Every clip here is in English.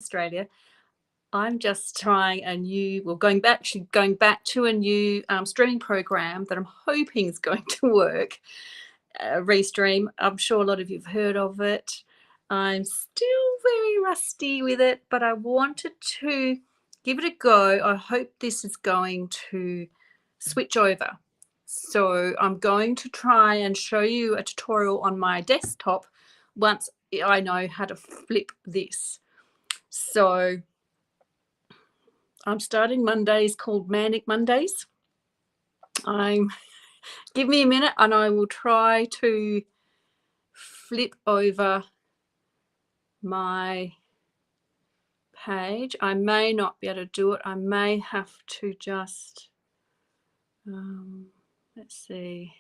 Australia. I'm just trying a new, well, going back to a new streaming program that I'm hoping is going to work. Restream. I'm sure a lot of you've heard of it. I'm still very rusty with it, but I wanted to give it a go. I hope this is going to switch over. So I'm going to try and show you a tutorial on my desktop once I know how to flip this. So I'm starting Mondays called Manic Mondays. Give me a minute and I will try to flip over my page. I may not be able to do it. I may have to just, let's see.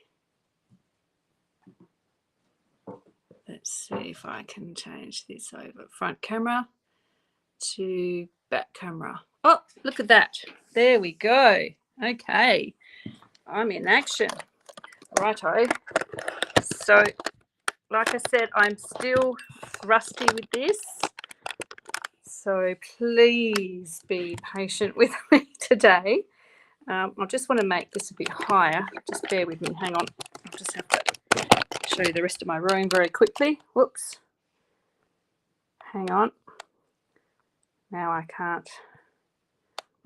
Let's see if I can change this over front camera to back camera. Oh, look at that. There we go. Okay. I'm in action. Righto. So, like I said, I'm still rusty with this. So please be patient with me today. I just want to make this a bit higher. Just bear with me. Hang on. I'll just have to show you the rest of my room very quickly. Whoops. Hang on. Now I can't.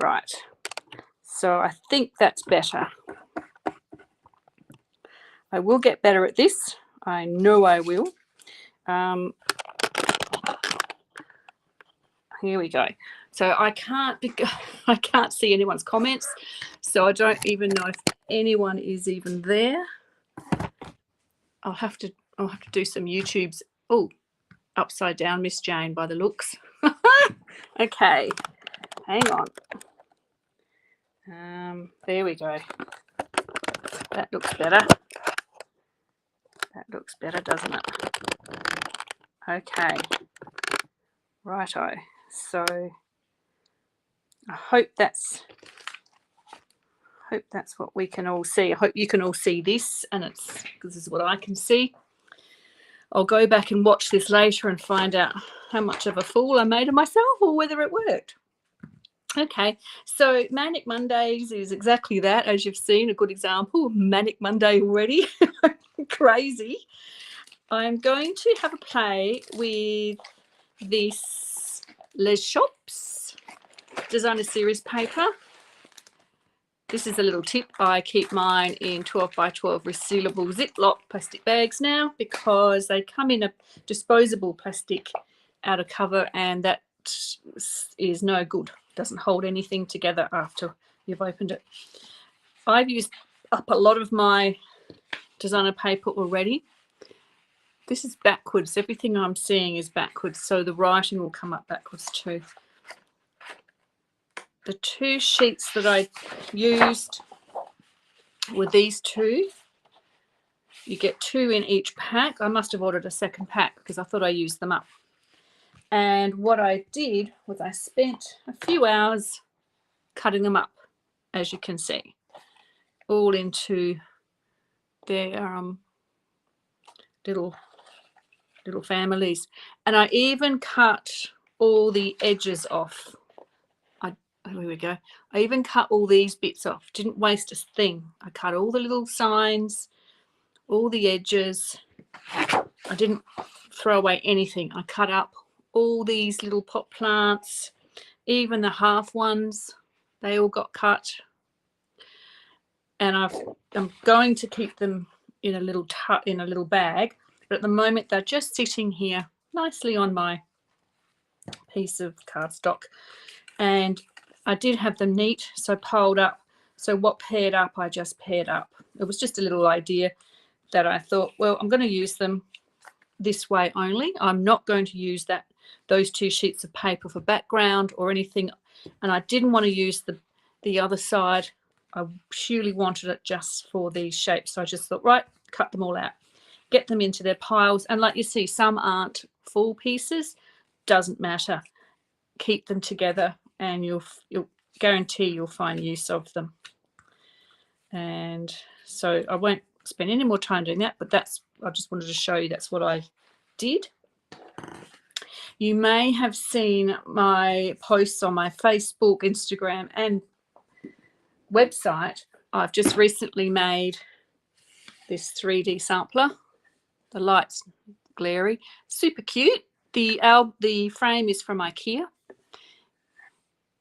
Right. So I think that's better. I will get better at this. I know I will. Here we go. So I can't see anyone's comments, so I don't even know if anyone is even there. I'll have to do some YouTubes. Oh, upside down, Miss Jane, by the looks. Okay, hang on. There we go. That looks better. That looks better, doesn't it? Okay. Righto. So I hope that's what we can all see. I hope you can all see this, and it's because this is what I can see. I'll go back and watch this later and find out how much of a fool I made of myself or whether it worked. Okay, so Manic Mondays is exactly that, as you've seen, a good example. Manic Monday already. Crazy. I'm going to have a play with this Les Shops Designer Series paper. This is a little tip. I keep mine in 12 by 12 resealable Ziploc plastic bags now because they come in a disposable plastic outer cover, and that is no good. It doesn't hold anything together after you've opened it. I've used up a lot of my designer paper already. This is backwards. Everything I'm seeing is backwards, so the writing will come up backwards too. The two sheets that I used were these two. You get two in each pack. I must have ordered a second pack because I thought I used them up. And what I did was I spent a few hours cutting them up, as you can see, all into their little families. And I even cut all the edges off. Here we go. I even cut all these bits off. Didn't waste a thing. I cut all the little signs, all the edges. I didn't throw away anything. I cut up all these little pot plants, even the half ones. They all got cut. And I'm going to keep them in a little bag. But at the moment, they're just sitting here nicely on my piece of cardstock. And I did have them neat, so piled up. So what paired up, I just paired up. It was just a little idea that I thought, well, I'm going to use them this way only. I'm not going to use those two sheets of paper for background or anything. And I didn't want to use the other side. I purely wanted it just for these shapes. So I just thought, right, cut them all out, get them into their piles. And like you see, some aren't full pieces. Doesn't matter. Keep them together, and you'll guarantee you'll find use of them. And so I won't spend any more time doing that, but I just wanted to show you that's what I did. You may have seen my posts on my Facebook, Instagram, and website. I've just recently made this 3D sampler. The light's glary, super cute. The frame is from IKEA,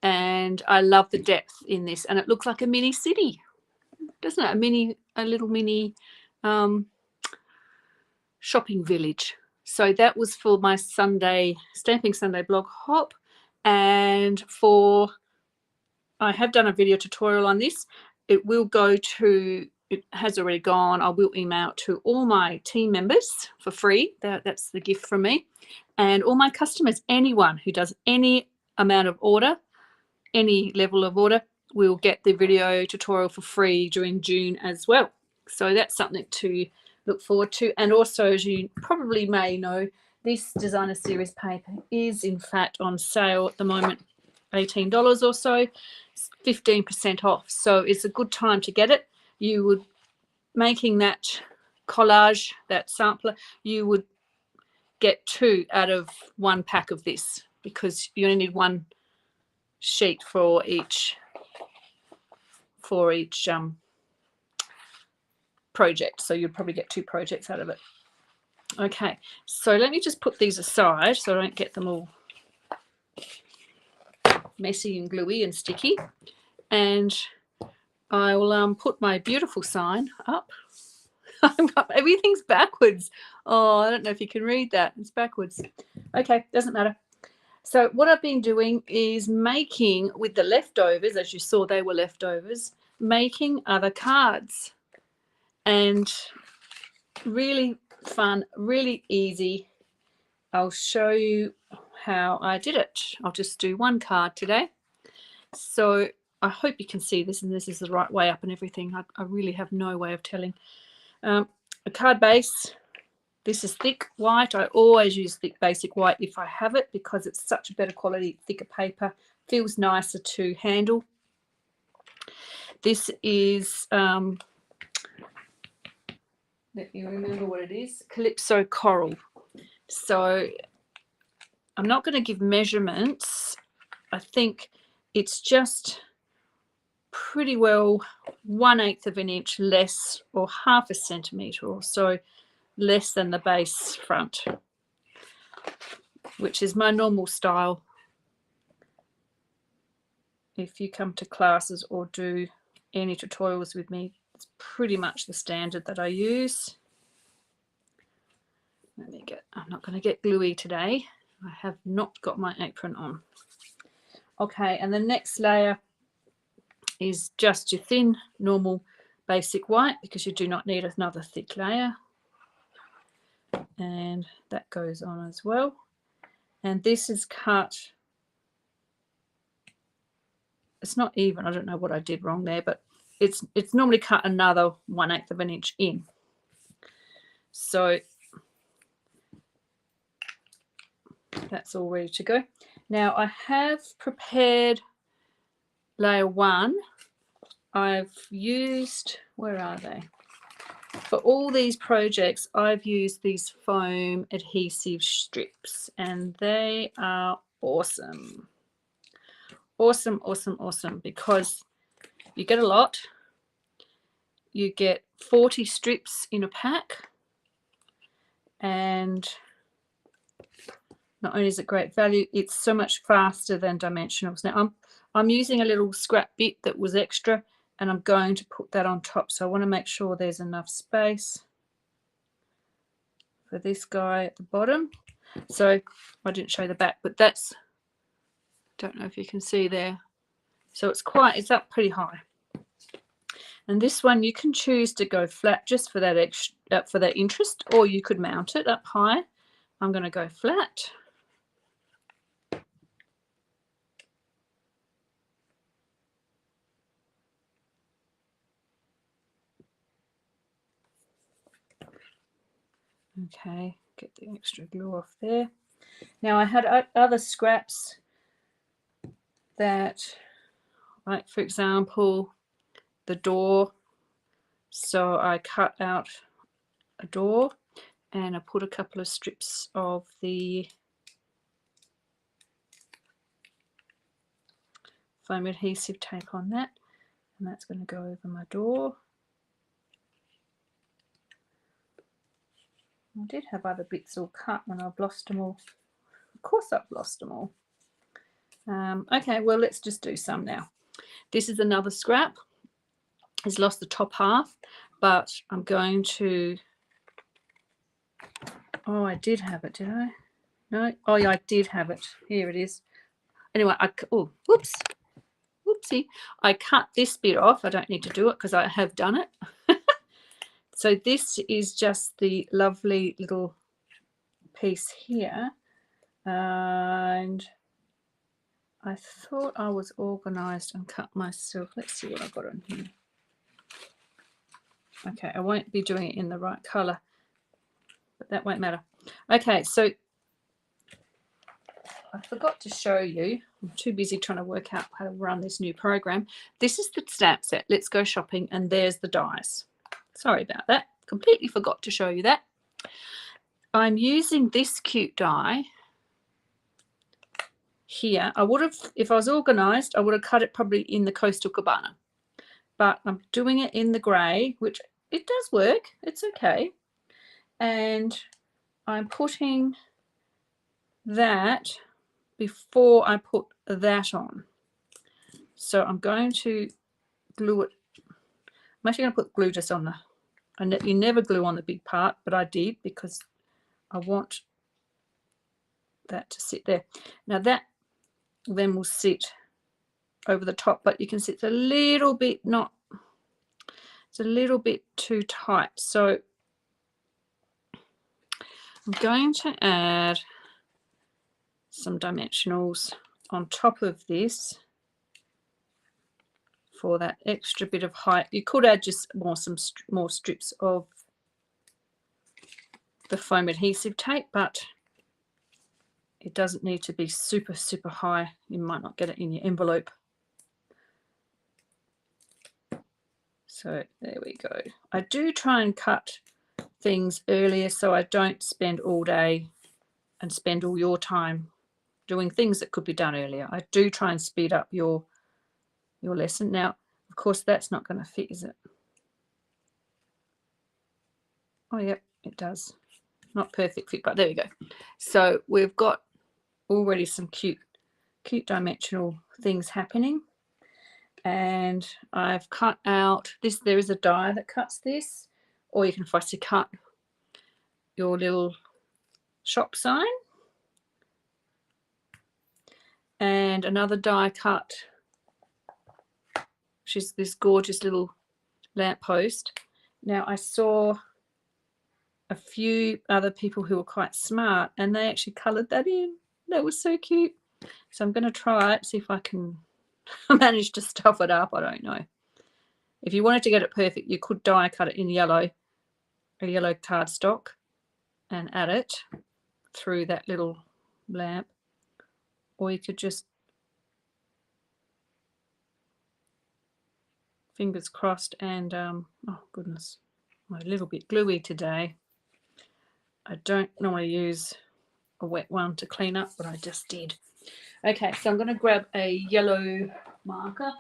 and I love the depth in this, and it looks like a mini city, doesn't it? A little mini shopping village. So that was for my Stamping Sunday blog hop, and I have done a video tutorial on this. It has already gone. I will email to all my team members for free. That's the gift from me. And all my customers, anyone who does any amount of order, any level of order, will get the video tutorial for free during June as well. So that's something to look forward to. And also, as you probably may know, this designer series paper is in fact on sale at the moment, $18 or so, 15% off. So it's a good time to get it. You would, making that collage, that sampler, you would get 2 out of 1 pack of this, because you only need 1 sheet for each project. So you'd probably get 2 projects out of it. Okay, so let me just put these aside so I don't get them all messy and gluey and sticky. And I will put my beautiful sign up. Everything's backwards. Oh, I don't know if you can read that. It's backwards. Okay, doesn't matter. So what I've been doing is making, with the leftovers, as you saw, they were leftovers, making other cards. And really fun, really easy. I'll show you how I did it. I'll just do 1 card today. So I hope you can see this, and this is the right way up and everything. I really have no way of telling. A card base. This is thick white. I always use thick basic white if I have it, because it's such a better quality, thicker paper. Feels nicer to handle. This is, let me remember what it is, Calypso Coral. So I'm not going to give measurements. I think it's just pretty well 1/8 of an inch less, or 1/2 centimetre or so less than the base front, which is my normal style. If you come to classes or do any tutorials with me, it's pretty much the standard that I use. I'm not going to get gluey today. I have not got my apron on. Okay, and the next layer is just your thin, normal, basic white, because you do not need another thick layer. And that goes on as well. And this is cut, it's not even, I don't know what I did wrong there, but it's normally cut another 1/8 of an inch in. So that's all ready to go. Now I have prepared layer 1. I've used, where are they? For all these projects, I've used these foam adhesive strips, and they are awesome. Awesome, awesome, awesome, because you get a lot. You get 40 strips in a pack, and not only is it great value, it's so much faster than dimensionals. Now I'm using a little scrap bit that was extra, and I'm going to put that on top. So I want to make sure there's enough space for this guy at the bottom. So I didn't show the back, but that's, don't know if you can see there. So it's up pretty high. And this one you can choose to go flat just for that extra, for that interest, or you could mount it up high. I'm going to go flat. Okay, get the extra glue off there. Now I had other scraps that, like for example, the door. So I cut out a door, and I put a couple of strips of the foam adhesive tape on that, and that's going to go over my door. I did have other bits all cut when I've lost them all. Of course I've lost them all. Okay, well, let's just do some now. This is another scrap. It's lost the top half, but I'm going to... Oh, I did have it, did I? No? Oh, yeah, I did have it. Here it is. Anyway, oh, whoops. Whoopsie. I cut this bit off. I don't need to do it because I have done it. So this is just the lovely little piece here. And I thought I was organised and cut myself. Let's see what I've got on here. Okay, I won't be doing it in the right colour, but that won't matter. Okay, so I forgot to show you. I'm too busy trying to work out how to run this new program. This is the stamp set. Let's Go Shopping, and there's the dies. Sorry about that. Completely forgot to show you that. I'm using this cute die here. I would have, if I was organised, I would have cut it probably in the Coastal Cabana. But I'm doing it in the grey, which it does work. It's okay. And I'm putting that before I put that on. So I'm going to glue it. I'm actually going to put glue just on the... You never glue on the big part, but I did because I want that to sit there. Now that then will sit over the top, but you can see it's a little bit not... It's a little bit too tight. So I'm going to add some dimensionals on top of this for that extra bit of height. You could add just more strips of the foam adhesive tape, but it doesn't need to be super, super high. You might not get it in your envelope. So there we go. I do try and cut things earlier so I don't spend all day and spend all your time doing things that could be done earlier. I do try and speed up your lesson. Now, of course, that's not going to fit, is it? Oh, yeah, it does. Not perfect fit, but there we go. So we've got already some cute dimensional things happening. And I've cut out this. There is a die that cuts this, or you can fussy cut your little shop sign. And another die cut, which is this gorgeous little lamppost. Now I saw a few other people who were quite smart and they actually coloured that in. That was so cute. So I'm going to try it, see if I can manage to stuff it up. I don't know. If you wanted to get it perfect, you could die cut it in yellow, a yellow cardstock, and add it through that little lamp. Or you could just, fingers crossed, and oh goodness, I'm a little bit gluey today. I don't normally use a wet one to clean up, but I just did. Okay, so I'm going to grab a yellow marker.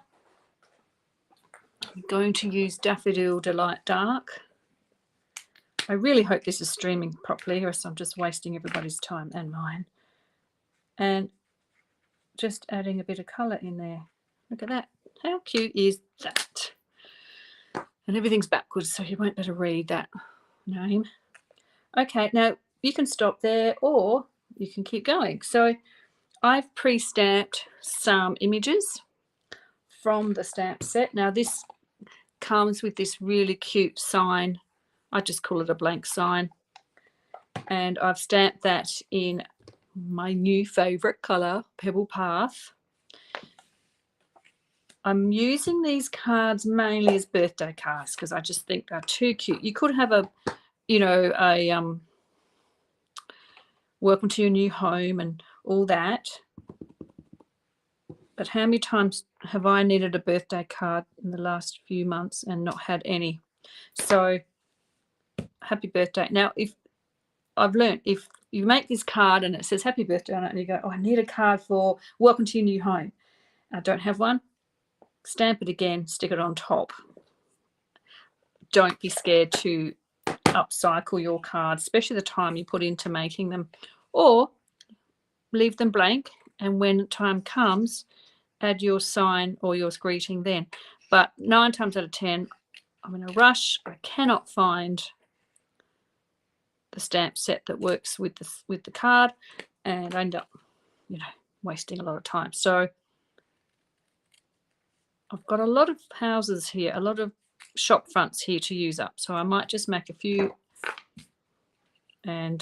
I'm going to use Daffodil Delight Dark. I really hope this is streaming properly, or else I'm just wasting everybody's time and mine. And just adding a bit of colour in there. Look at that. How cute is that? And everything's backwards, so you won't be able to read that name. Okay, now you can stop there or you can keep going. So I've pre-stamped some images from the stamp set. Now this comes with this really cute sign. I just call it a blank sign. And I've stamped that in my new favourite colour, Pebble Path. I'm using these cards mainly as birthday cards because I just think they're too cute. You could have a, you know, a welcome to your new home and all that. But how many times have I needed a birthday card in the last few months and not had any? So happy birthday. Now, if I've learned, if you make this card and it says happy birthday on it and you go, oh, I need a card for welcome to your new home. don't have one, stamp it again, stick it on top. Don't be scared to upcycle your cards, especially the time you put into making them, or leave them blank, and when time comes, add your sign or your greeting then. But 9 times out of 10, I'm in a rush. I cannot find the stamp set that works with the card, and I end up, wasting a lot of time. So I've got a lot of houses here, a lot of shop fronts here to use up. So I might just make a few and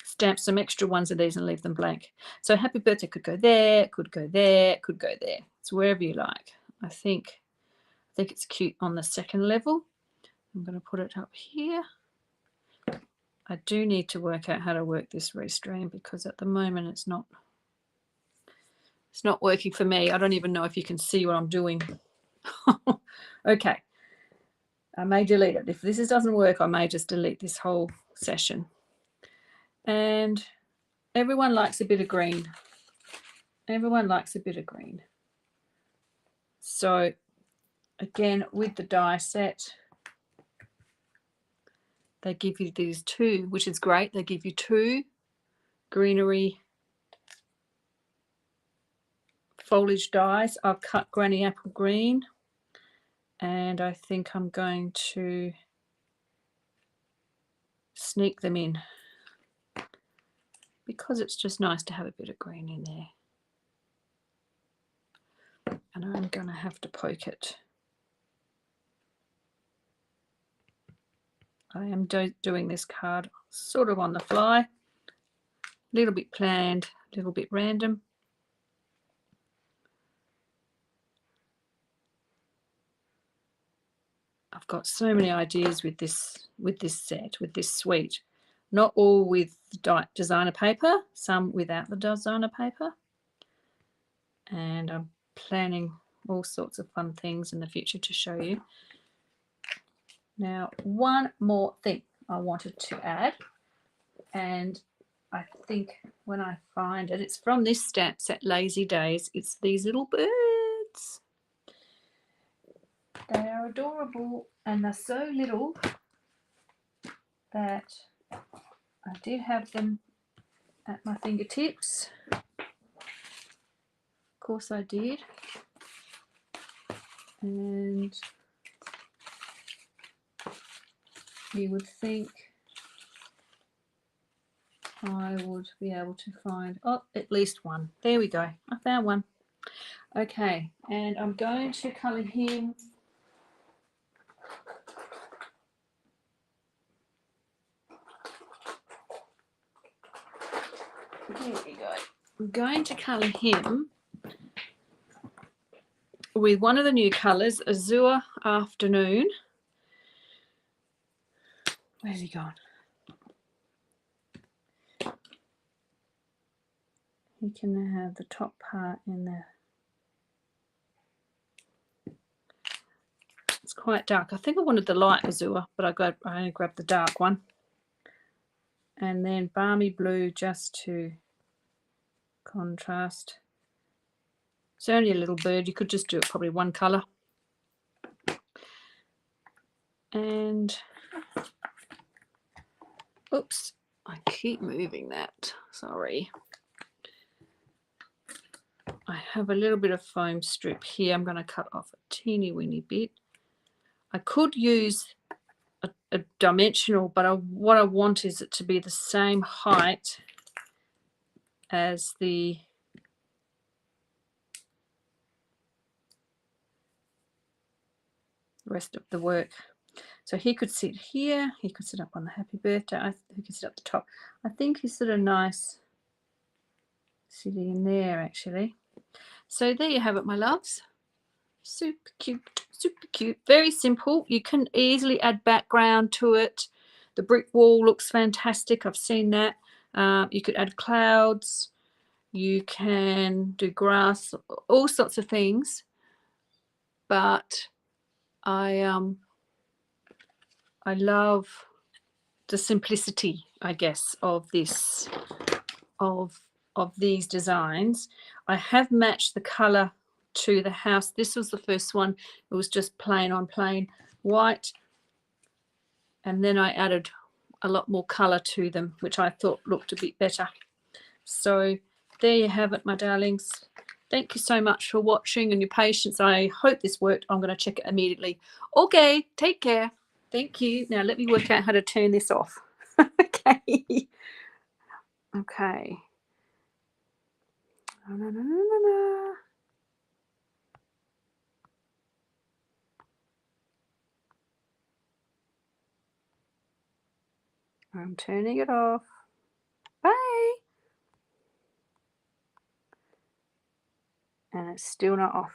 stamp some extra ones of these and leave them blank. So happy birthday could go there, could go there, could go there. It's wherever you like. I think it's cute on the second level. I'm going to put it up here. I do need to work out how to work this restream, because at the moment it's not working for me. I don't even know if you can see what I'm doing. Okay. I may delete it. If this doesn't work, I may just delete this whole session. And everyone likes a bit of green. Everyone likes a bit of green. So again, with the die set, they give you these 2, which is great. They give you 2 greenery foliage dies. I've cut Granny Apple Green, and I think I'm going to sneak them in, because it's just nice to have a bit of green in there. And I'm going to have to poke it. I am doing this card sort of on the fly, a little bit planned, a little bit random. I've got so many ideas with this set, with this suite. Not all with designer paper, some without the designer paper. And I'm planning all sorts of fun things in the future to show you. Now, one more thing I wanted to add, and I think when I find it, it's from this stamp set, Lazy Days. It's these little birds. They are adorable, and they're so little that I did have them at my fingertips. Of course I did. And you would think I would be able to find, at least one. There we go. I found one. Okay, and I'm going to colour him There we go. I'm going to colour him with one of the new colours, Azure Afternoon. Where's he gone? He can have the top part in there. It's quite dark. I think I wanted the light Azure, but I only grabbed the dark one. And then Balmy Blue just to contrast. It's only a little bird. You could just do it probably one colour. And oops, I keep moving that. Sorry. I have a little bit of foam strip here. I'm going to cut off a teeny weeny bit. I could use a dimensional, but what I want is it to be the same height as the rest of the work. So he could sit here, he could sit up on the happy birthday, he could sit up the top. I think he's sort of nice sitting in there actually. So there you have it, my loves. Super cute, super cute. Very simple. You can easily add background to it. The brick wall looks fantastic. I've seen that. You could add clouds. You can do grass, all sorts of things. But I love the simplicity, I guess, of this, of of these designs. I have matched the color to the house. This was the first one. It was just plain on plain white. And then I added a lot more color to them, which I thought looked a bit better. So there you have it, my darlings. Thank you so much for watching and your patience. I hope this worked. I'm going to check it immediately. Okay, take care. Thank you. Now let me work out how to turn this off. Okay. Okay. I'm turning it off. Bye. And it's still not off.